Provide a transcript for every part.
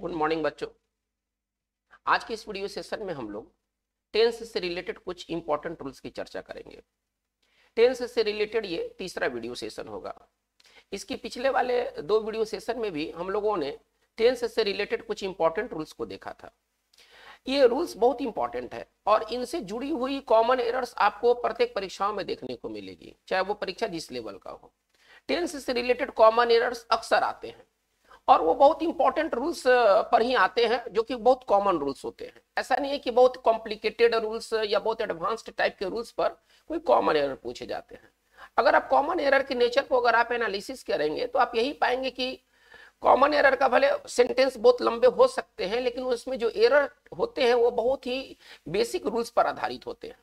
Good morning बच्चों। आज के इस वीडियो सेशन में हम लोग टेंस से रिलेटेड कुछ इंपॉर्टेंट रूल्स की चर्चा करेंगे। टेंस से रिलेटेड ये तीसरा वीडियो सेशन होगा। इसके पिछले वाले दो वीडियो सेशन में भी हम लोगों ने टेंस से रिलेटेड कुछ इंपॉर्टेंट रूल्स को देखा था। ये रूल्स बहुत इंपॉर्टेंट है और इनसे जुड़ी हुई कॉमन एरर्स आपको प्रत्येक परीक्षाओं में देखने को मिलेगी, चाहे वो परीक्षा जिस लेवल का हो। टेंस से रिलेटेड कॉमन एरर्स अक्सर आते हैं और वो बहुत इंपॉर्टेंट रूल्स पर ही आते हैं, जो कि बहुत कॉमन रूल्स होते हैं। ऐसा नहीं है कि बहुत कॉम्प्लिकेटेड रूल्स या बहुत एडवांस्ड टाइप के रूल्स पर कोई कॉमन एरर पूछे जाते हैं। अगर आप कॉमन एरर के नेचर को अगर आप एनालिसिस करेंगे तो आप यही पाएंगे कि कॉमन एरर का भले सेंटेंस बहुत लंबे हो सकते हैं, लेकिन उसमें जो एरर होते हैं वो बहुत ही बेसिक रूल्स पर आधारित होते हैं।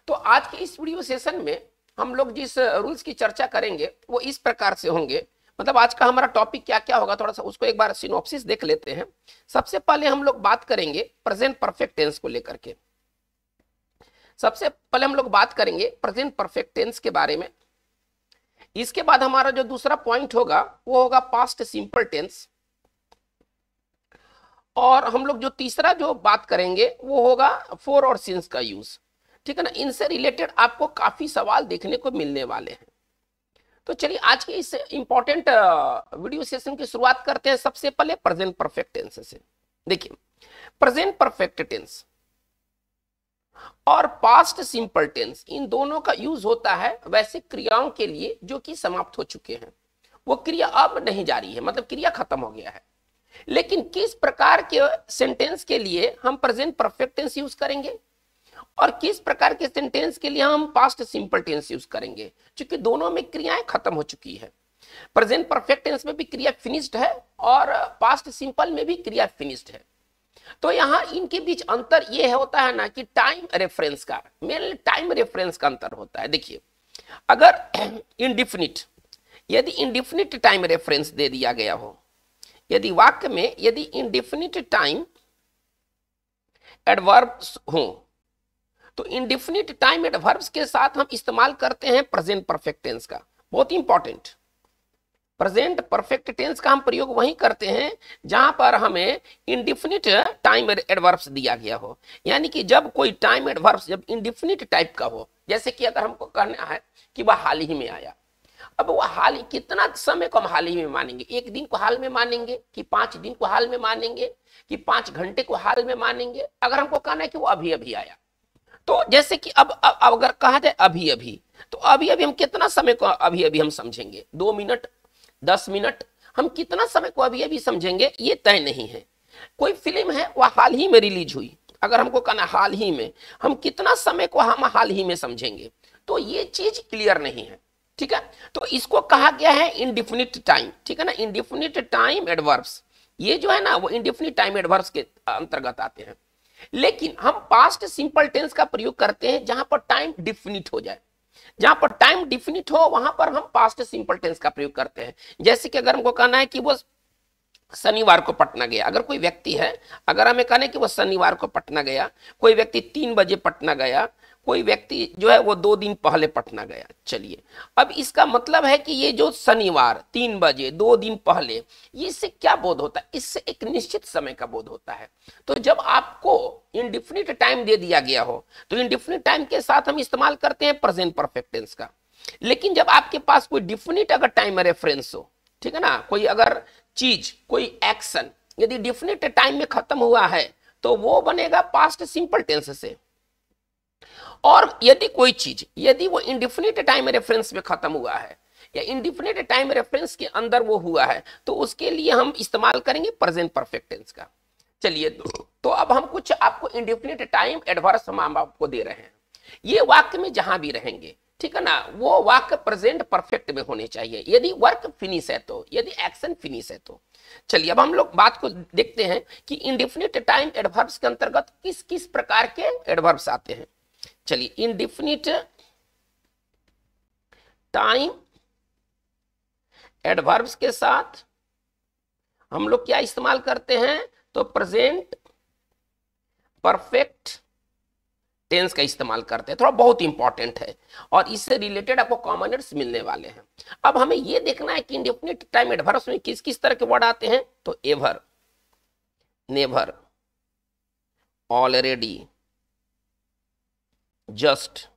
तो आज के इस वीडियो सेशन में हम लोग जिस रूल्स की चर्चा करेंगे वो इस प्रकार से होंगे। मतलब आज का हमारा टॉपिक क्या क्या होगा, थोड़ा सा उसको एक बार सिनॉप्सिस देख लेते हैं। सबसे पहले हम लोग बात करेंगे प्रेजेंट परफेक्ट टेंस को लेकर के। सबसे पहले हम लोग बात करेंगे प्रेजेंट परफेक्ट टेंस के बारे में। इसके बाद हमारा जो दूसरा पॉइंट होगा वो होगा पास्ट सिंपल टेंस। और हम लोग जो तीसरा जो बात करेंगे वो होगा फोर और सिंस का यूज। ठीक है ना, इनसे रिलेटेड आपको काफी सवाल देखने को मिलने वाले हैं। तो चलिए आज के इस इंपॉर्टेंट वीडियो सेशन की शुरुआत करते हैं। सबसे पहले प्रेजेंट परफेक्ट टेंस से। देखिए, प्रेजेंट परफेक्ट टेंस और पास्ट सिंपल टेंस, इन दोनों का यूज होता है वैसे क्रियाओं के लिए जो कि समाप्त हो चुके हैं। वो क्रिया अब नहीं जारी है, मतलब क्रिया खत्म हो गया है। लेकिन किस प्रकार के सेंटेंस के लिए हम प्रेजेंट परफेक्ट टेंस यूज करेंगे और किस प्रकार के सेंटेंस के लिए हम पास्ट सिंपल टेंस यूज करेंगे, क्योंकि दोनों में क्रियाएं खत्म हो चुकी है। प्रेजेंट परफेक्ट टेंस में भी क्रिया फिनिश्ड है और पास्ट सिंपल में भी क्रिया फिनिश्ड है। तो यहां इनके बीच अंतर यह होता है ना कि टाइम रेफरेंस का, मेनली टाइम रेफरेंस का अंतर होता है। देखिए, अगर इंडिफिनिट, यदि इंडिफिनिट टाइम रेफरेंस दे दिया गया हो, यदि वाक्य में यदि इंडिफिनिट टाइम एडवर्ब्स हो, तो इंडिफिनिट टाइम एडवर्ब्स के साथ हम इस्तेमाल करते हैं प्रेजेंट परफेक्ट टेंस का। बहुत इंपॉर्टेंट, प्रेजेंट परफेक्ट टेंस का हम प्रयोग वहीं करते हैं जहां पर हमें इंडिफिनिट टाइम एडवर्ब्स दिया गया हो। यानी कि जब कोई टाइम एडवर्ब्स जब इंडिफिनिट टाइप का हो, जैसे कि अगर हमको कहना है कि वह हाल ही में आया। अब वह हाल ही, कितना समय को हम हाल ही में मानेंगे? एक दिन को हाल में मानेंगे कि 5 दिन को हाल में मानेंगे कि 5 घंटे को हाल में मानेंगे? अगर हमको कहना है कि वो अभी अभी आया, तो जैसे कि अब अगर कहा जाए अभी अभी, तो अभी अभी हम कितना समय को अभी अभी हम समझेंगे? 2 मिनट, 10 मिनट, हम कितना समय को अभी अभी समझेंगे ये तय नहीं है। कोई फिल्म है वह हाल ही में रिलीज हुई, अगर हमको कहना हाल ही में, हम कितना समय को हम हाल ही में समझेंगे? तो ये चीज क्लियर नहीं है। ठीक है, तो इसको कहा गया है इंडिफिनिट टाइम। ठीक है ना, इंडिफिनिट टाइम एडवर्ब्स, ये जो है ना वो इंडिफिनिट टाइम एडवर्ब्स के अंतर्गत आते हैं। लेकिन हम पास्ट सिंपल टेंस का प्रयोग करते हैं जहां पर टाइम डिफिनिट हो जाए। जहां पर टाइम डिफिनिट हो वहां पर हम पास्ट सिंपल टेंस का प्रयोग करते हैं। जैसे कि अगर हमको कहना है कि वो शनिवार को पटना गया, अगर कोई व्यक्ति है, अगर हमें कहना है कि वो शनिवार को पटना गया, कोई व्यक्ति 3 बजे पटना गया, कोई व्यक्ति जो है वो 2 दिन पहले पटना गया। चलिए, अब इसका मतलब है कि ये जो शनिवार 3 बजे 2 दिन पहले, इससे क्या बोध होता है? इससे एक निश्चित समय का बोध होता है। तो जब आपको इंडिफिनिट टाइम दे दिया गया हो तो इंडिफिनिट टाइम के साथ हम इस्तेमाल करते हैं प्रेजेंट परफेक्ट टेंस का। लेकिन जब आपके पास कोई डिफिनिट अगर टाइम रेफरेंस हो, ठीक है ना, कोई अगर चीज, कोई एक्शन यदि डिफिनिट टाइम में खत्म हुआ है तो वो बनेगा पास्ट सिंपल टेंस से। और यदि कोई चीज यदि वो इंडिफिनिट टाइम रेफरेंस में खत्म हुआ है या इंडिफिनिट टाइम रेफरेंस के अंदर वो हुआ है तो उसके लिए हम इस्तेमाल करेंगे प्रेजेंट परफेक्ट टेंस का। चलिए, तो अब हम कुछ आपको इंडिफिनिट टाइम एडवर्ब्स हम आपको दे रहे हैं। ये वाक्य में जहां भी रहेंगे, ठीक है ना, वो वाक्य प्रेजेंट परफेक्ट में होने चाहिए। यदि वर्क फिनिश है तो, यदि एक्शन फिनिश है तो। चलिए, अब हम लोग बात को देखते हैं कि इंडिफिनिट टाइम एडवर्ब्स के अंतर्गत किस किस प्रकार के एडवर्ब्स आते हैं। चलिए, इंडिफिनिट टाइम एडवर्ब्स के साथ हम लोग क्या इस्तेमाल करते हैं? तो प्रेजेंट परफेक्ट टेंस का इस्तेमाल करते हैं। थोड़ा बहुत इंपॉर्टेंट है और इससे रिलेटेड आपको कॉमनर्स मिलने वाले हैं। अब हमें यह देखना है कि इंडेफिनिट टाइम एडवर्ब्स में किस किस तरह के वर्ड आते हैं। तो ever, never, already, just,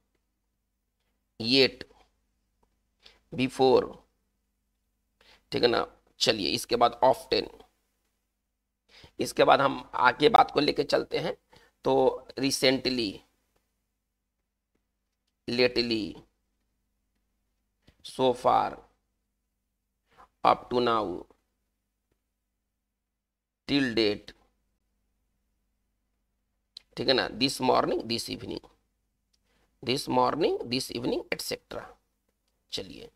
yet, before, ठीक है ना। चलिए इसके बाद ऑफ्टेन, इसके बाद हम आगे बात को लेके चलते हैं। तो recently, lately, so far, up to now, till date, ठीक है ना, this morning, this evening, this morning, this evening etcetera. चलिए,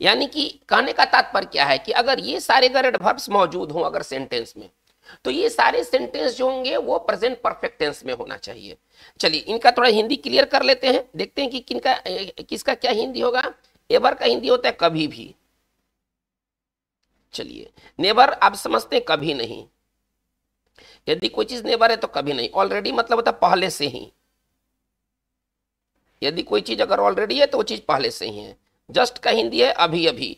यानी कि कहने का तात्पर्य क्या है कि अगर ये सारे अगर एडवर्ब्स मौजूद हों अगर सेंटेंस में, तो ये सारे सेंटेंस जो होंगे वो प्रेजेंट परफेक्ट टेंस में होना चाहिए। चलिए इनका थोड़ा हिंदी क्लियर कर लेते हैं, देखते हैं कि किनका किसका क्या हिंदी होगा। एवर का हिंदी होता है कभी भी। चलिए, नेवर आप समझते हैं कभी नहीं, यदि कोई चीज नेवर है तो कभी नहीं। ऑलरेडी मतलब होता है पहले से ही, यदि कोई चीज अगर ऑलरेडी है तो वो चीज पहले से ही है। जस्ट का हिंदी है अभी अभी,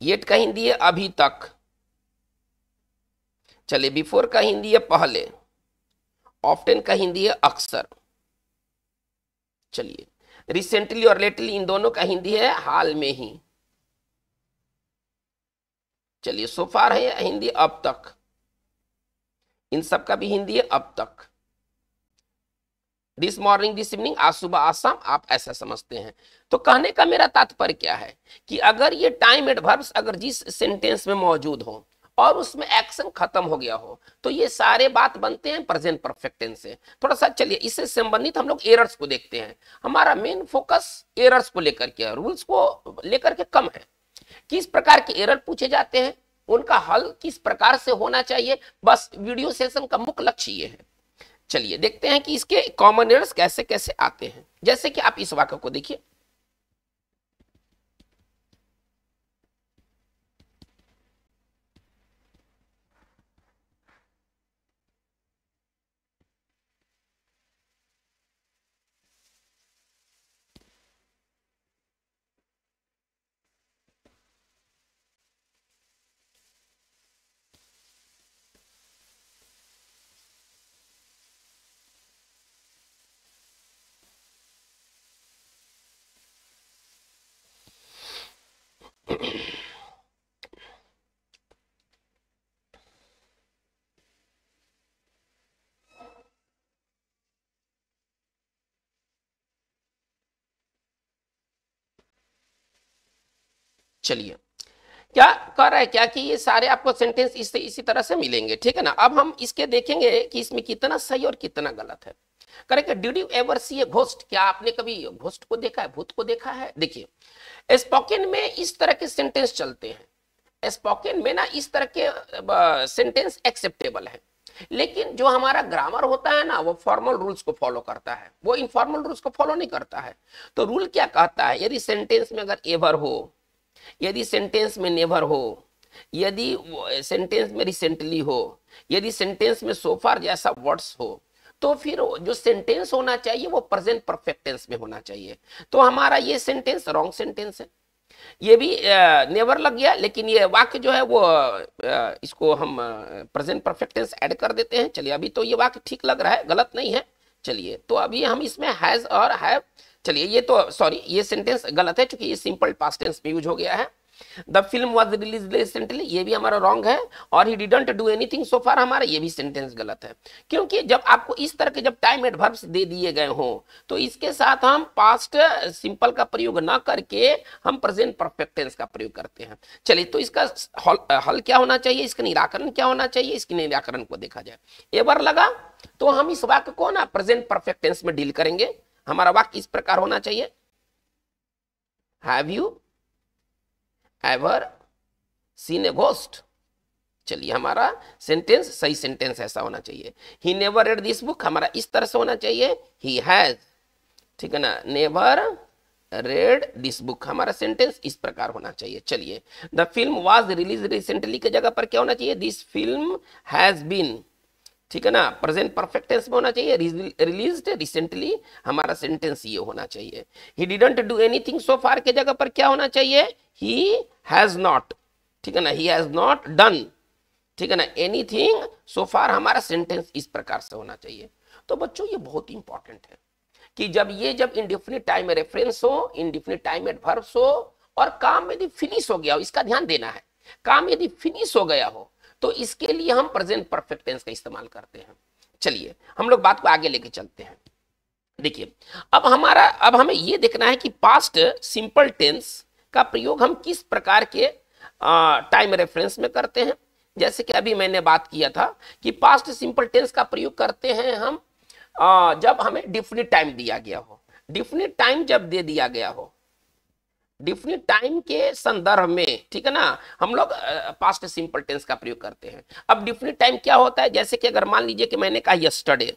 येट का हिंदी है अभी तक। चलिए, बिफोर का हिंदी है पहले, ऑफ्टन का हिंदी है अक्सर। चलिए, रिसेंटली और लेटली इन दोनों का हिंदी है हाल में ही। चलिए, सो फार है हिंदी अब तक, इन सब का भी हिंदी है अब तक। दिस मॉर्निंग, दिस इवनिंग, आज सुबह आज शाम, आप ऐसा समझते हैं। तो कहने का मेरा तात्पर्य क्या है कि अगर ये टाइम एडवर्ब्स अगर जिस सेंटेंस में मौजूद हो और उसमें एक्शन खत्म हो गया हो तो ये सारे बात बनते हैं प्रेजेंट परफेक्ट टेंस से। थोड़ा सा चलिए इससे संबंधित हम लोग एरर्स को देखते हैं। हमारा मेन फोकस एरर्स को लेकर के, रूल्स को लेकर के कम है। किस प्रकार के एरर पूछे जाते हैं, उनका हल किस प्रकार से होना चाहिए, बस वीडियो सेशन का मुख्य लक्ष्य ये है। चलिए देखते हैं कि इसके कॉमन एरर्स कैसे कैसे आते हैं। जैसे कि आप इस वाक्य को देखिए, चलिए क्या कर रहा है क्या कि ये सारे आपको सेंटेंस इससे इसी तरह से मिलेंगे, ठीक है ना। अब हम इसके देखेंगे कि इसमें कितना सही और कितना गलत है। Correct, did you ever see a ghost, क्या आपने कभी घोस्ट को देखा है, भूत को देखा है। देखिए स्पोकन में इस तरह के सेंटेंस चलते हैं, स्पोकन में ना इस तरह के सेंटेंस एक्सेप्टेबल है, लेकिन जो हमारा ग्रामर होता है ना वो फॉर्मल रूल्स को फॉलो करता है, वो इनफॉर्मल रूल्स को फॉलो नहीं करता है। तो रूल क्या कहता है, यदि सेंटेंस में अगर एवर हो, यदि सेंटेंस में नेवर हो, यदि सेंटेंस में रिसेंटली हो, यदि सेंटेंस में सो फार जैसा वर्ड्स हो, तो फिर जो सेंटेंस होना चाहिए वो प्रेजेंट परफेक्ट टेंस में होना चाहिए। तो हमारा ये सेंटेंस रॉन्ग सेंटेंस है, ये भी नेवर लग गया, लेकिन ये वाक्य जो है वो इसको हम प्रेजेंट परफेक्ट टेंस ऐड कर देते हैं। चलिए अभी तो ये वाक्य ठीक लग रहा है, गलत नहीं है। चलिए तो अभी हम इसमें हैज और हैव, चलिए ये तो सॉरी ये सेंटेंस गलत है क्योंकि ये सिंपल पास्ट टेंस में यूज हो गया है। The film was release recently, ये भी हमारा रॉन्ग है। और he didn't do anything so far, हमारा ये भी सेंटेंस गलत है। क्योंकि जब आपको इस तरह के जब टाइम एडवर्ब्स दे दिए गए हों तो इसके साथ हम पास्ट सिंपल का प्रयोग ना करके हम प्रेजेंट परफेक्ट टेंस का प्रयोग करते हैं। चलिए तो इसका हल क्या होना चाहिए, इसका निराकरण क्या होना चाहिए, इसके निराकरण को देखा जाए। एवर लगा तो हम इस वाक्य को ना प्रेजेंट परफेक्ट टेंस में डील करेंगे। हमारा वाक्य इस प्रकार होना चाहिए, have you ever seen a ghost. चलिए हमारा सेंटेंस सही सेंटेंस ऐसा होना चाहिए। He never read this book, हमारा इस तरह से होना चाहिए, ही हैज, ठीक है ना, नेवर रेड दिस बुक, हमारा सेंटेंस इस प्रकार होना चाहिए। चलिए the film was release recently के जगह पर क्या होना चाहिए, दिस फिल्म हैज बीन, ठीक है ना, प्रेजेंट परफेक्ट टेंस में होना चाहिए। रिलीज्ड रिसेंटली, हमारा सेंटेंस ये होना चाहिए। He didn't do anything so far के जगह पर क्या होना चाहिए, ही हैज नॉट, ठीक है ना, ही हैज नॉट डन ठीक है ना, एनीथिंग सो फार हमारा सेंटेंस इस प्रकार से होना चाहिए। तो बच्चों ये बहुत इंपॉर्टेंट है कि जब इंडेफिनिट टाइम में रेफरेंस हो, इंडेफिनिट टाइम में एडवर्ब्स हो, और काम यदि फिनिश हो गया हो, इसका ध्यान देना है, काम यदि फिनिश हो गया हो तो इसके लिए हम प्रेजेंट परफेक्ट टेंस का इस्तेमाल करते हैं। चलिए हम लोग बात को आगे लेके चलते हैं। देखिए अब हमें यह देखना है कि पास्ट सिंपल टेंस का प्रयोग हम किस प्रकार के टाइम रेफरेंस में करते हैं। जैसे कि अभी मैंने बात किया था कि पास्ट सिंपल टेंस का प्रयोग करते हैं हम जब हमें डिफिनिट टाइम दिया गया हो, डिफिनिट टाइम जब दे दिया गया हो, डिफिनिट टाइम के संदर्भ में, ठीक है ना, हम लोग पास्ट सिंपल टेंस का प्रयोग करते हैं। अब डिफिनिट टाइम क्या होता है, जैसे कि अगर मान लीजिए कि मैंने कहा यस्टरडे,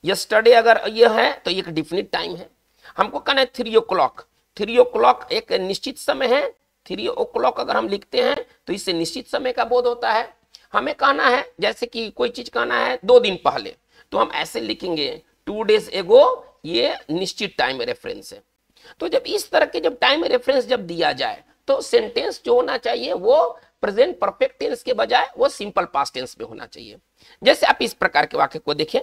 यस्टरडे अगर ये है तो ये एक डिफिनिट टाइम है। हमको कहना है 3 o'clock, 3 o'clock एक निश्चित समय है। 3 o'clock अगर हम लिखते हैं तो इससे निश्चित समय का बोध होता है। हमें कहना है जैसे कि कोई चीज कहना है 2 दिन पहले, तो हम ऐसे लिखेंगे 2 days ago, ये निश्चित टाइम रेफरेंस है। तो जब इस तरह के जब टाइम रेफरेंस जब दिया जाए तो सेंटेंस जो होना चाहिए वो प्रेजेंट परफेक्ट टेंस के बजाय वो सिंपल पास्ट टेंस में होना चाहिए। जैसे आप इस प्रकार के वाक्य को देखें,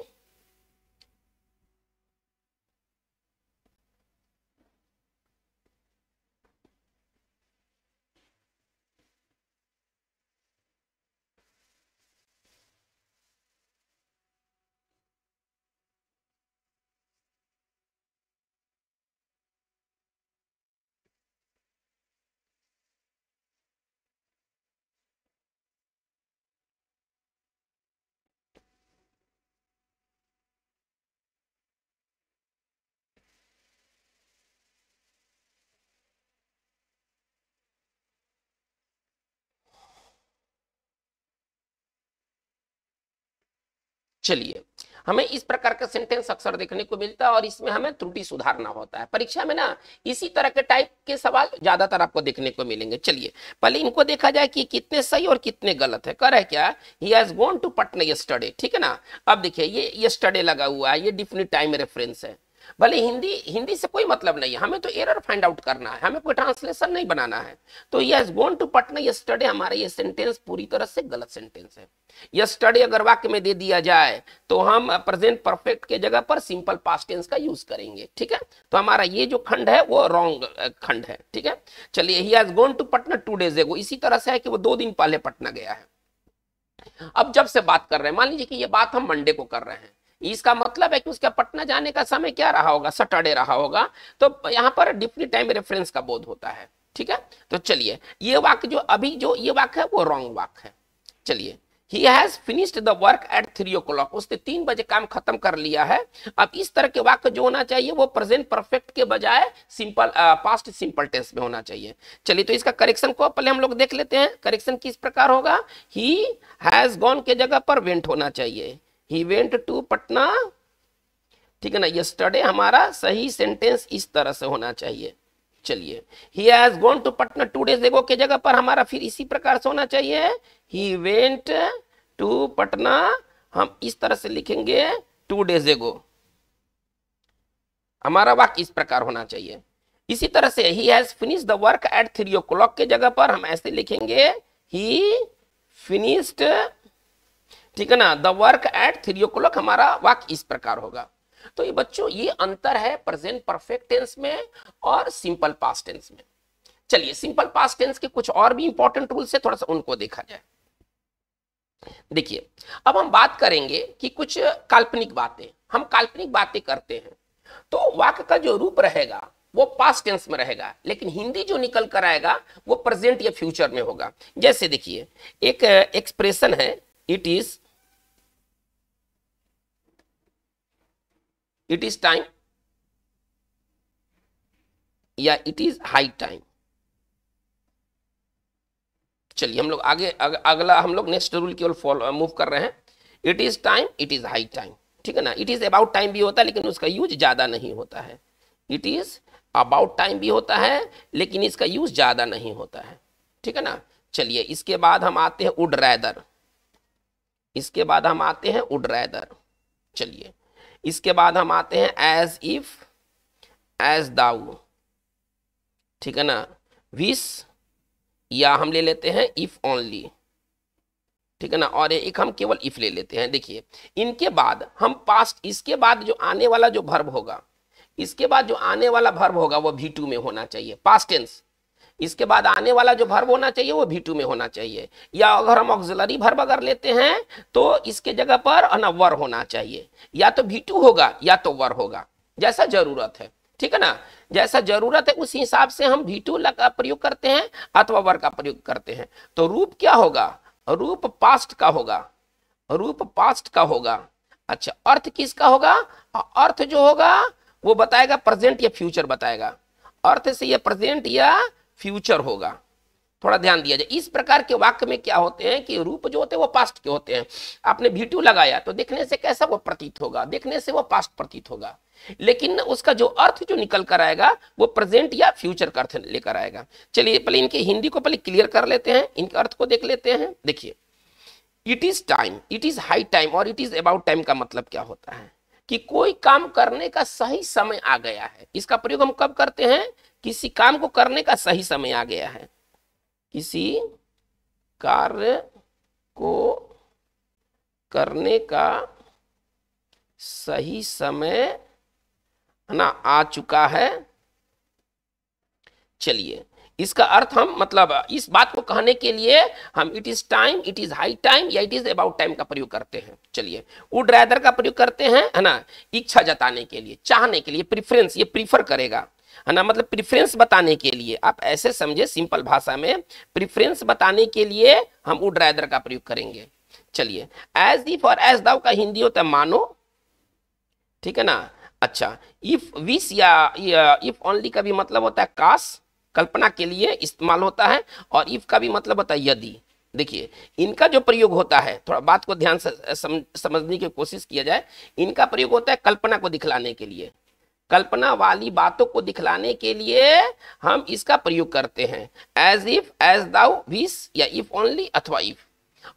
चलिए हमें इस प्रकार का सेंटेंस अक्सर देखने को मिलता है और इसमें हमें त्रुटि सुधारना होता है। परीक्षा में ना इसी तरह के टाइप के सवाल ज्यादातर आपको देखने को मिलेंगे। चलिए पहले इनको देखा जाए कि कितने सही और कितने गलत है। कर है क्या, he has gone to Patna yesterday, ठीक है ना। अब देखिए ये यस्टरडे लगा हुआ है, ये डिफिनिट टाइम रेफरेंस है। भले हिंदी से कोई मतलब नहीं है, हमें तो एरर फाइंड आउट करना है, हमें कोई ट्रांसलेशन नहीं बनाना है। तो he has gone to Patna yesterday, हमारा ये सेंटेंस पूरी तरह से गलत सेंटेंस है। यस्टरडे अगर वाक्य में दे दिया जाए तो हम प्रेजेंट परफेक्ट के जगह पर सिंपल पास्ट टेंस का यूज करेंगे, ठीक है। तो हमारा ये जो खंड है वो रॉन्ग खंड है, ठीक है। चलिए he has gone to Patna 2 days ago, इसी तरह से है कि वो 2 दिन पहले पटना गया है। अब जब से बात कर रहे हैं, मान लीजिए कि ये बात हम मंडे को कर रहे हैं, इसका मतलब है कि उसका पटना जाने का समय क्या रहा होगा, सैटरडे रहा होगा। तो यहां पर डिफिनिट टाइम रेफरेंस का बोध होता है, ठीक है। तो चलिए ये वाक्य जो अभी जो ये वाक्य है वो रॉन्ग वाक्य है। चलिए He has finished the work at 3 o'clock, उसने 3 बजे काम खत्म कर लिया है। अब इस तरह के वाक्य जो होना चाहिए वो प्रेजेंट परफेक्ट के बजाय सिंपल पास्ट सिंपल टेंस में होना चाहिए। चलिए तो इसका करेक्शन को पहले हम लोग देख लेते हैं। करेक्शन किस प्रकार होगा, he has gone के जगह पर went होना चाहिए, he went to पटना, ठीक है ना। yesterday हमारा सही सेंटेंस इस तरह से होना चाहिए। चलिए he has gone to Patna 2 days ago के जगह पर हमारा फिर इसी प्रकार से होना चाहिए, he went to पटना, हम इस तरह से लिखेंगे 2 days ago, हमारा वाक्य इस प्रकार होना चाहिए। इसी तरह से he has finished the work at 3 o'clock के जगह पर हम ऐसे लिखेंगे he finished, ठीक है ना, the work at 3 o'clock, हमारा वाक्य इस प्रकार होगा। तो ये बच्चों ये अंतर है प्रेजेंट परफेक्ट टेंस में और सिंपल पास्ट टेंस में। चलिए सिंपल पास्ट टेंस के कुछ और भी इंपॉर्टेंट रूल्स है, थोड़ा सा उनको देखा जाए। देखिए अब हम बात करेंगे कि कुछ काल्पनिक बातें, हम काल्पनिक बातें करते हैं तो वाक्य का जो रूप रहेगा वो पास्ट टेंस में रहेगा, लेकिन हिंदी जो निकल कर आएगा वो प्रेजेंट या फ्यूचर में होगा। जैसे देखिए एक एक्सप्रेशन है, इट इज टाइम या इट इज हाई टाइम। चलिए हम लोग आगे अगला हम लोग नेक्स्ट रूल की ओर मूव कर रहे हैं। It is time, it is high time, ठीक है ना। इट इज अबाउट टाइम भी होता है लेकिन उसका यूज ज्यादा नहीं होता है। इट इज अबाउट टाइम भी होता है लेकिन इसका यूज ज्यादा नहीं होता है, ठीक है ना। चलिए इसके बाद हम आते हैं वुड रैदर, इसके बाद हम आते हैं वुड रैदर। चलिए इसके बाद हम आते हैं एज इफ, एज दाउ, ठीक है ना। विश, या हम ले लेते हैं इफ ओनली, ठीक है ना, और एक हम केवल इफ ले लेते हैं। देखिए इनके बाद हम पास्ट, इसके बाद जो आने वाला जो वर्ब होगा, इसके बाद जो आने वाला वर्ब होगा वो V2 में होना चाहिए, पास्ट टेंस। इसके बाद आने वाला जो वर्ब होना चाहिए वो V2 में होना चाहिए। या अगर हम ऑक्सिलरी वर्ब अगर लेते हैं तो इसके जगह पर ना वर होना चाहिए, या तो V2 होगा या तो वर होगा, जैसा जरूरत है। ठीक है ना, जैसा जरूरत है उस हिसाब से हम V2 का प्रयोग करते हैं अथवा वर का प्रयोग करते हैं। तो रूप क्या होगा, रूप पास्ट का होगा, रूप पास्ट का होगा। अच्छा, अर्थ किसका होगा, अर्थ जो होगा वो बताएगा प्रेजेंट या फ्यूचर बताएगा, अर्थ से ये प्रेजेंट या फ्यूचर होगा। थोड़ा ध्यान दिया जाए, इस प्रकार के वाक्य में क्या होते हैं कि रूप जो होते हैं वो पास्ट के होते हैं। आपने V2 लगाया तो देखने से कैसा वो प्रतीत होगा, देखने से वो पास्ट प्रतीत होगा, लेकिन उसका जो अर्थ जो निकल कर आएगा वो प्रेजेंट या फ्यूचर का अर्थ लेकर आएगा। चलिए पहले इनके हिंदी को पहले क्लियर कर लेते हैं, इनके अर्थ को देख लेते हैं। देखिए it is time, it is high time और इट इज अबाउट टाइम का मतलब क्या होता है कि कोई काम करने का सही समय आ गया है। इसका प्रयोग हम कब करते हैं, किसी काम को करने का सही समय आ गया है, किसी कार्य को करने का सही समय ना आ चुका है। चलिए इसका अर्थ हम मतलब इस बात को कहने के लिए हम it is time, it is high time या इट इज अबाउट टाइम का प्रयोग करते हैं। चलिए वुड रैदर का प्रयोग करते हैं, है ना, इच्छा जताने के लिए, चाहने के लिए, प्रेफरेंस, ये प्रीफर करेगा, है ना, मतलब प्रेफरेंस बताने के लिए। आप ऐसे समझे सिंपल भाषा में, प्रेफरेंस बताने के लिए हम वुड रैदर का प्रयोग करेंगे। चलिए एज इफ और एज दाउ का हिंदी होता है मानो, ठीक है ना। अच्छा, इफ विश या इफ ओनली का भी मतलब होता है काश, कल्पना के लिए इस्तेमाल होता है, और इफ का भी मतलब होता है यदि। देखिए इनका जो प्रयोग होता है, थोड़ा बात को ध्यान से समझने की कोशिश किया जाए, इनका प्रयोग होता है कल्पना को दिखलाने के लिए, कल्पना वाली बातों को दिखलाने के लिए हम इसका प्रयोग करते हैं, as if, as though, wish या इफ ओनली अथवा इफ।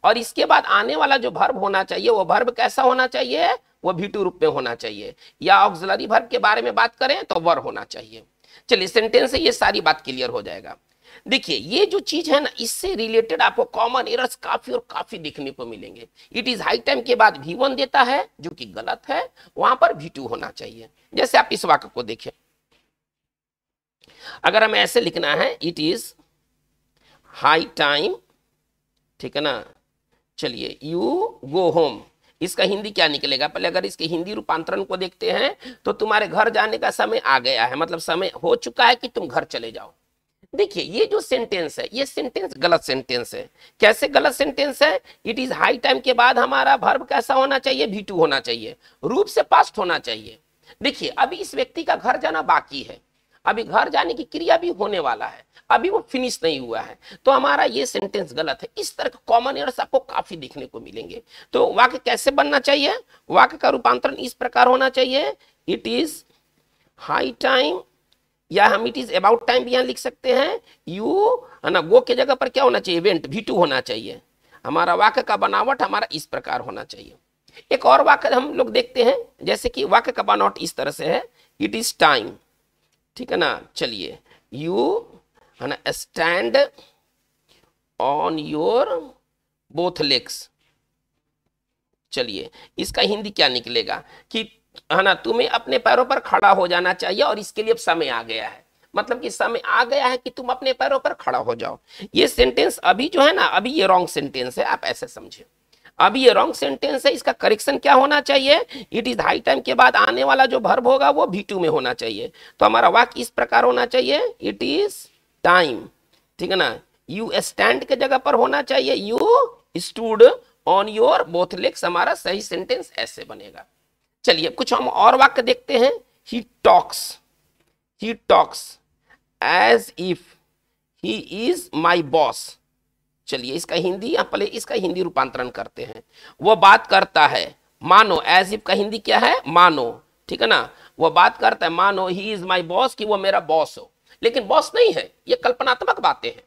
और इसके बाद आने वाला जो वर्ब होना चाहिए वो वर्ब कैसा होना चाहिए, वो V2 रूप में होना चाहिए, या ऑक्सिलरी वर्ब के बारे में बात करें तो वर होना चाहिए। चलिए सेंटेंस से ये सारी बात क्लियर हो जाएगा। देखिए ये जो चीज है ना, इससे रिलेटेड आपको कॉमन एरर्स काफी और काफी देखने को मिलेंगे। इट इज हाई टाइम के बाद V1 देता है जो कि गलत है, वहां पर V2 होना चाहिए। जैसे आप इस वाक्य को देखें, अगर हमें ऐसे लिखना है इट इज हाई टाइम, ठीक है ना। चलिए यू गो होम, इसका हिंदी क्या निकलेगा, पहले अगर इसके हिंदी रूपांतरण को देखते हैं तो तुम्हारे घर जाने का समय आ गया है, मतलब समय हो चुका है कि तुम घर चले जाओ। देखिए ये जो सेंटेंस है ये सेंटेंस गलत सेंटेंस है। कैसे गलत सेंटेंस है, इट इज हाई टाइम के बाद हमारा वर्ब कैसा होना चाहिए, V2 होना चाहिए, रूप से पास्ट होना चाहिए। देखिए अभी इस व्यक्ति का घर जाना बाकी है, अभी घर जाने की क्रिया भी होने वाला है, अभी वो फिनिश नहीं हुआ है, तो हमारा ये सेंटेंस गलत है। इस तरह के कॉमन एरर्स आपको काफी देखने को मिलेंगे। तो वाक्य कैसे बनना चाहिए, वाक्य का रूपांतरण इस प्रकार होना चाहिए, इट इज हाई टाइम, या हम इट इज अबाउट टाइम भी यहां लिख सकते हैं। यू, है ना, गो के जगह पर क्या होना चाहिए, इवेंट, V2 होना चाहिए। हमारा वाक्य का बनावट हमारा इस प्रकार होना चाहिए। एक और वाक्य हम लोग देखते हैं, जैसे कि वाक्य का बनावट इस तरह से है, इट इज टाइम, ठीक है ना। चलिए यू, है ना, stand on your both legs. चलिए इसका हिंदी क्या निकलेगा कि, है ना, तुम्हें अपने पैरों पर खड़ा हो जाना चाहिए और इसके लिए अब समय आ गया है, मतलब कि समय आ गया है कि तुम अपने पैरों पर खड़ा हो जाओ। ये सेंटेंस अभी जो है ना, अभी ये रॉन्ग सेंटेंस है, आप ऐसे समझिए, अभी ये रॉन्ग सेंटेंस है। इसका करेक्शन क्या होना चाहिए, इट इज हाई टाइम के बाद आने वाला जो वर्ब होगा वो V2 में होना चाहिए। तो हमारा वाक्य इस प्रकार होना चाहिए, इट इज टाइम, ठीक है ना। यू स्टैंड के जगह पर होना चाहिए, you stood on your both legs. हमारा सही सेंटेंस ऐसे बनेगा। चलिए कुछ हम और वाक्य देखते हैं। He talks as if he is my boss. चलिए इसका हिंदी, पहले इसका हिंदी रूपांतरण करते हैं। वो बात करता है मानो, एज इफ का हिंदी क्या है, मानो, ठीक है ना। वो बात करता है मानो ही इज माई बॉस, कि वो मेरा बॉस हो, लेकिन बॉस नहीं है, ये कल्पनात्मक बातें हैं।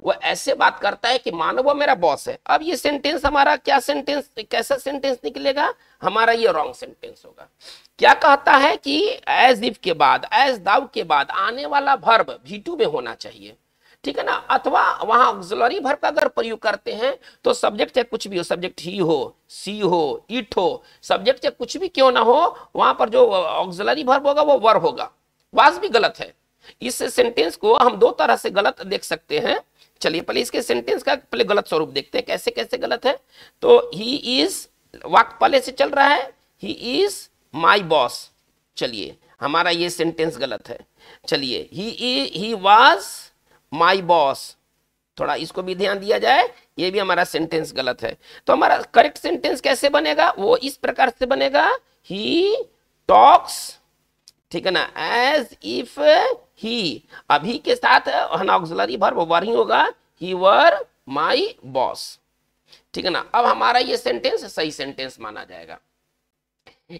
वो ऐसे बात करता है कि मानो वो मेरा बॉस है। अब ये सेंटेंस हमारा क्या सेंटेंस, कैसा सेंटेंस निकलेगा, हमारा ये रॉन्ग सेंटेंस होगा। क्या कहता है कि एज इफ के बाद, एज दाउ के बाद आने वाला वर्ब V2 में होना चाहिए, ठीक है ना, अथवा वहां ऑक्सिलरी वर्ब का अगर प्रयोग करते हैं तो सब्जेक्ट चाहे कुछ भी हो, सब्जेक्ट ही हो, सी हो, इट हो, सब्जेक्ट चाहे कुछ भी क्यों ना हो, वहां पर जो ऑक्सिलरी वर्ब होगा वो वर्ब होगा। वाज भी गलत है। इस सेंटेंस को हम दो तरह से गलत देख सकते हैं। चलिए पहले इसके सेंटेंस का पहले गलत स्वरूप देखते हैं, कैसे कैसे गलत है। तो ही इज, वाक्य पहले से चल रहा है, ही इज माई बॉस। चलिए हमारा ये सेंटेंस गलत है। चलिए ही वाज माई बॉस, थोड़ा इसको भी ध्यान दिया जाए, ये भी हमारा सेंटेंस गलत है। तो हमारा करेक्ट सेंटेंस कैसे बनेगा, वो इस प्रकार से बनेगा, ही टॉक्स, ठीक है ना, एज इफ ही, अभी के साथ ऑक्सिलरी वर्ब वर ही होगा, ही वर माई बॉस, ठीक है ना। अब हमारा ये सेंटेंस सही सेंटेंस माना जाएगा।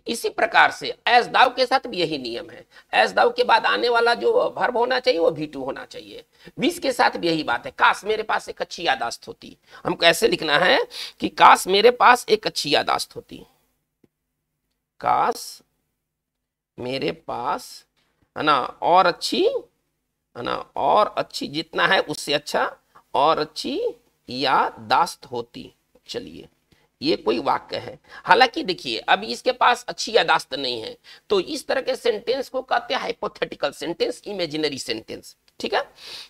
इसी प्रकार से एज दाउ के साथ भी यही नियम है। एज दाउ के बाद आने वाला जो वर्ब होना चाहिए वो V2 होना चाहिए। विश के साथ भी यही बात है, काश मेरे पास एक अच्छी यादाश्त होती। हमको ऐसे लिखना है कि काश मेरे पास एक अच्छी यादाश्त होती, काश मेरे पास, है ना, और अच्छी, है ना, और अच्छी, जितना है उससे अच्छा और अच्छी यादाश्त होती। चलिए ये कोई वाक्य है। हालांकि देखिए अभी इसके पास अच्छी यादाश्त नहीं है, तो इस तरह के सेंटेंस को कहते हैं हाइपोथेटिकल सेंटेंस, इमेजिनरी सेंटेंस, ठीक है।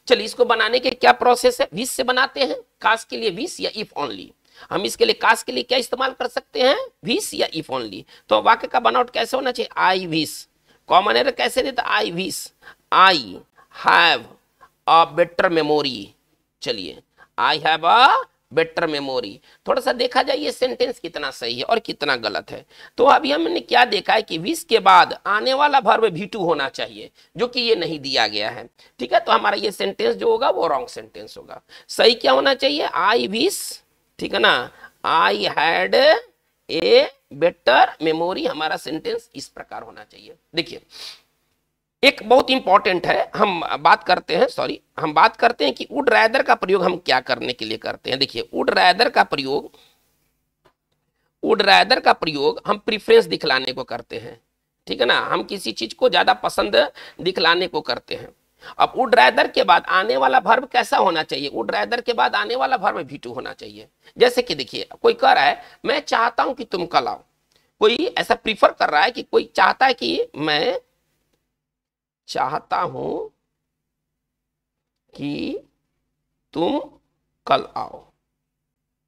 चलिए इसको बनाने के क्या प्रोसेस है, विश से बनाते हैं, काश के लिए विश या इफ ओनली। हम इसके लिए काश के लिए क्या इस्तेमाल कर सकते हैं, विश या इफ ओनली। तो वाक्य का बनावट कैसे होना चाहिए, आई विश। कॉमन एरर कैसे देता, I wish I have a better memory. चलिए I have a better memory. थोड़ा सा देखा जाए ये सेंटेंस कितना सही है और कितना गलत है। तो अभी हमने क्या देखा है कि विश के बाद आने वाला वर्ब V2 होना चाहिए, जो कि ये नहीं दिया गया है, ठीक है। तो हमारा ये सेंटेंस जो होगा वो रॉन्ग सेंटेंस होगा। सही क्या होना चाहिए, आई विश, ठीक है ना, I had a better memory. हमारा सेंटेंस इस प्रकार होना चाहिए। देखिए एक बहुत इंपॉर्टेंट है, हम बात करते हैं, सॉरी, हम बात करते हैं कि वुड रैदर का प्रयोग हम क्या करने के लिए करते हैं। देखिए वुड रैदर का प्रयोग, वुड रैदर का प्रयोग हम प्रीफरेंस दिखलाने को करते हैं, ठीक है ना, हम किसी चीज को ज्यादा पसंद दिखलाने को करते हैं। अब वुड रैदर के बाद आने वाला वर्ब कैसा होना चाहिए, वुड रैदर के बाद आने वाला वर्ब V2 होना चाहिए। जैसे कि देखिए कोई कह रहा है मैं चाहता हूं कि तुम कल आओ, कोई ऐसा प्रीफर कर रहा है कि कोई चाहता है कि मैं चाहता हूं कि तुम कल आओ।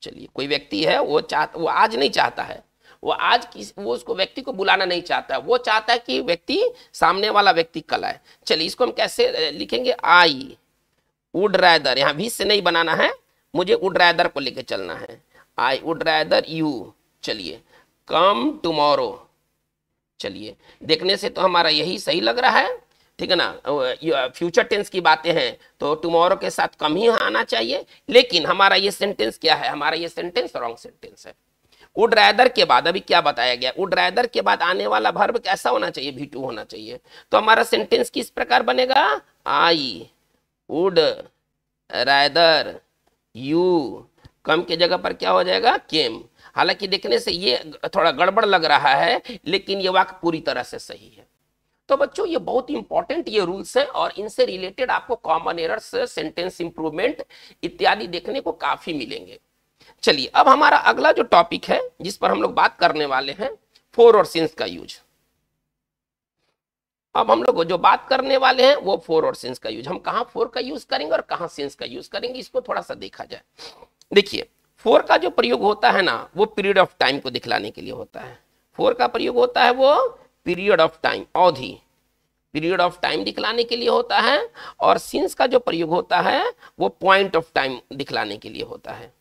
चलिए कोई व्यक्ति है वो आज नहीं चाहता है, वो उसको व्यक्ति को बुलाना नहीं चाहता है, वो चाहता है कि व्यक्ति, सामने वाला व्यक्ति कल आए। चलिए इसको हम कैसे लिखेंगे, आई वुड रैदर, यहां भी से नहीं बनाना है, मुझे वुड रैदर को लेके चलना है, आई वुड रैदर यू, चलिए कम टुमारो। चलिए देखने से तो हमारा यही सही लग रहा है, ठीक है ना, फ्यूचर टेंस की बातें हैं तो टुमारो के साथ कम ही आना चाहिए। लेकिन हमारा ये सेंटेंस क्या है, हमारा ये सेंटेंस रॉन्ग सेंटेंस है। वुड रैदर के बाद अभी क्या बताया गया, वुड रैदर के बाद आने वाला वर्ब कैसा होना चाहिए, V2 होना चाहिए। तो हमारा सेंटेंस किस प्रकार बनेगा, आई वुड रैदर यू, कम के जगह पर क्या हो जाएगा, केम। हालांकि देखने से ये थोड़ा गड़बड़ लग रहा है, लेकिन ये वाक्य पूरी तरह से सही है। तो बच्चों ये बहुत इंपॉर्टेंट ये रूल्स हैं और इनसे रिलेटेड आपको कॉमन एरर्स, सेंटेंस इंप्रूवमेंट इत्यादि देखने को काफी मिलेंगे। चलिए अब हमारा अगला जो टॉपिक है जिस पर हम लोग बात करने वाले हैं, फोर और सिंस का यूज। अब हम लोग जो बात करने वाले हैं वो फोर और सिंस का यूज, हम कहां फोर का यूज करेंगे और कहां सिंस का यूज करेंगे, इसको थोड़ा सा देखा जाए। देखिए फोर का जो प्रयोग होता है ना, वो पीरियड ऑफ टाइम को दिखलाने के लिए होता है। फोर का प्रयोग होता है वो पीरियड ऑफ टाइम, अवधि, पीरियड ऑफ टाइम दिखलाने के लिए होता है। और सिंस का जो प्रयोग होता है वो पॉइंट ऑफ टाइम दिखलाने के लिए होता है।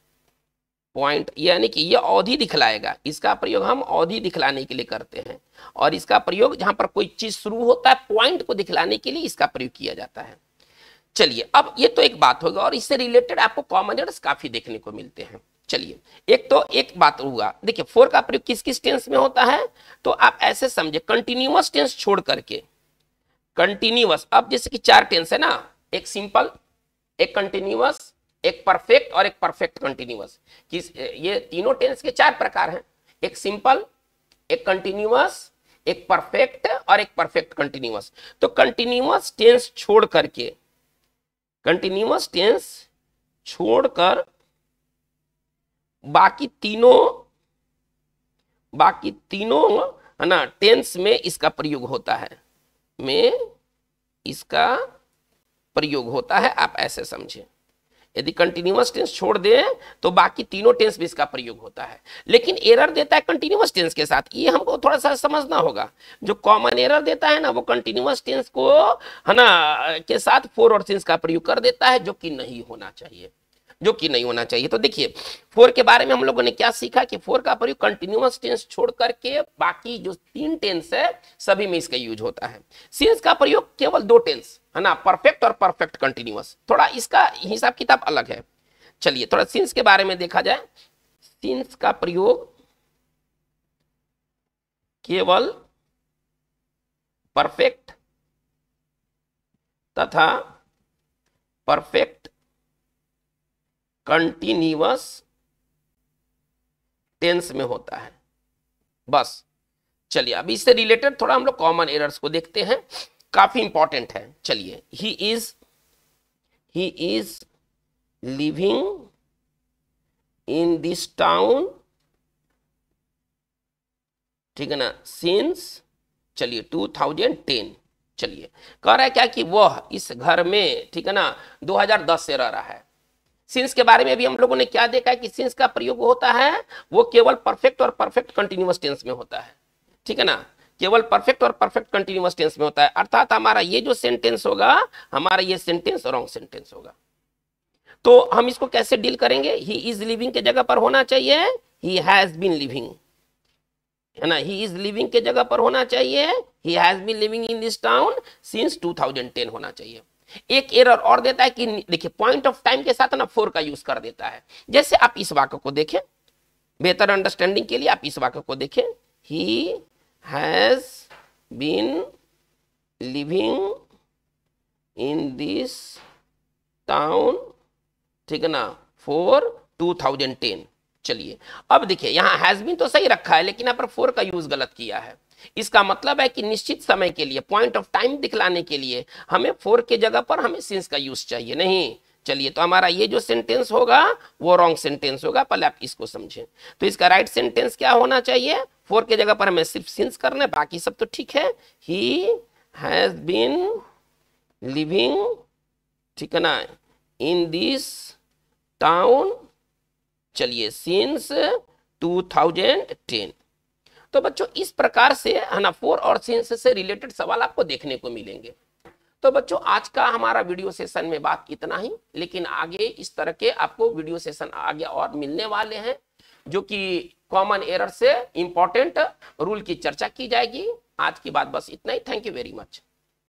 पॉइंट यानी कि ये अवधि दिखलाएगा, इसका प्रयोग हम अवधि दिखलाने के लिए करते हैं। और इसका प्रयोग जहां पर कोई चीज शुरू होता है, पॉइंट को दिखलाने के लिए इसका प्रयोग किया जाता है। चलिए अब ये तो एक बात होगा और इससे रिलेटेड आपको कॉमन एरर्स काफी देखने को मिलते हैं। चलिए एक बात हुआ, देखिए फोर का प्रयोग किस किस टेंस में होता है, तो आप ऐसे समझे, कंटिन्यूअस टेंस छोड़ करके, कंटिन्यूअस, अब जैसे कि चार टेंस है ना, एक सिंपल, एक कंटिन्यूअस, एक परफेक्ट और एक परफेक्ट कंटिन्यूअस। ये तीनों टेंस के चार प्रकार हैं, एक सिंपल, एक कंटिन्यूअस, एक परफेक्ट और एक परफेक्ट कंटिन्यूअस। तो कंटिन्यूअस टेंस छोड़ करके कंटिन्यूअस टेंस छोड़कर बाकी तीनों है ना टेंस में इसका प्रयोग होता है, आप ऐसे समझे। यदि कंटिन्यूअस टेंस छोड़ दें तो बाकी तीनों टेंस में इसका प्रयोग होता है, लेकिन एरर देता है कंटिन्यूअस टेंस के साथ। ये हमको थोड़ा सा समझना होगा। जो कॉमन एरर देता है ना वो कंटिन्यूअस टेंस को है ना के साथ फोर और सिंस का प्रयोग कर देता है, जो कि नहीं होना चाहिए, तो देखिए फोर के बारे में हम लोगों ने क्या सीखा कि फोर का प्रयोग कंटिन्यूअस टेंस छोड़ करके बाकी जो तीन टेंस है सभी में इसका यूज होता है। सिंस का प्रयोग केवल दो टेंस है ना, परफेक्ट और परफेक्ट कंटिन्यूअस, थोड़ा इसका हिसाब किताब अलग है। चलिए थोड़ा सिंस के बारे में देखा जाए। सिंस का प्रयोग केवल परफेक्ट तथा परफेक्ट कंटिन्यूअस टेंस में होता है, बस। चलिए अब इससे रिलेटेड थोड़ा हम लोग कॉमन एरर्स को देखते हैं, काफी इंपॉर्टेंट है। चलिए he is living in this town, ठीक है ना, सिंस, चलिए 2010। चलिए कह रहा है क्या कि वह इस घर में, ठीक है ना, 2010 से रह रहा है। सिंस के बारे में भी हम लोगों ने क्या देखा है कि सिंस का प्रयोग होता है वो केवल परफेक्ट और परफेक्ट कंटिन्यूअस टेंस में होता है, ठीक है ना, केवल परफेक्ट और परफेक्ट कंटिन्यूअस टेंस में होता है। अर्थात हमारा ये जो सेंटेंस होगा, हमारा ये सेंटेंस रॉन्ग सेंटेंस होगा। तो हम इसको कैसे डील करेंगे? ही इज लिविंग के जगह पर होना चाहिए ही हैज बीन लिविंग, है ना, ही इज लिविंग के जगह पर होना चाहिए he has been living in this town since 2010 होना चाहिए। एक एरर और देता है कि देखिए पॉइंट ऑफ टाइम के साथ ना फोर का यूज कर देता है। जैसे आप इस वाक्य को देखें, बेहतर अंडरस्टैंडिंग के लिए आप इस वाक्य को देखें, he has been living in this town, ठीक है ना, फॉर 2010। चलिए अब देखिए यहां हैज बीन तो सही रखा है, लेकिन यहां पर फोर का यूज गलत किया है। इसका मतलब है कि निश्चित समय के लिए, पॉइंट ऑफ टाइम दिखलाने के लिए हमें फोर के जगह पर हमें सिंस का यूज चाहिए नहीं। चलिए तो हमारा ये जो सेंटेंस होगा वो रॉन्ग सेंटेंस होगा, पहले आप इसको समझें। तो इसका राइट सेंटेंस क्या होना चाहिए? फोर के जगह पर हमें सिर्फ सिंस करना है, बाकी सब तो ठीक है। ही हैज बीन लिविंग, ठीक है ना, इन दिस टाउन, चलिए सिंस 2010। तो बच्चों इस प्रकार से है ना फोर और सिंस से रिलेटेड सवाल आपको देखने को मिलेंगे। तो बच्चों आज का हमारा वीडियो सेशन में बात इतना ही, लेकिन आगे इस तरह के आपको वीडियो सेशन आगे और मिलने वाले हैं, जो कि कॉमन एरर से इंपॉर्टेंट रूल की चर्चा की जाएगी। आज की बात बस इतना ही। Thank you very much.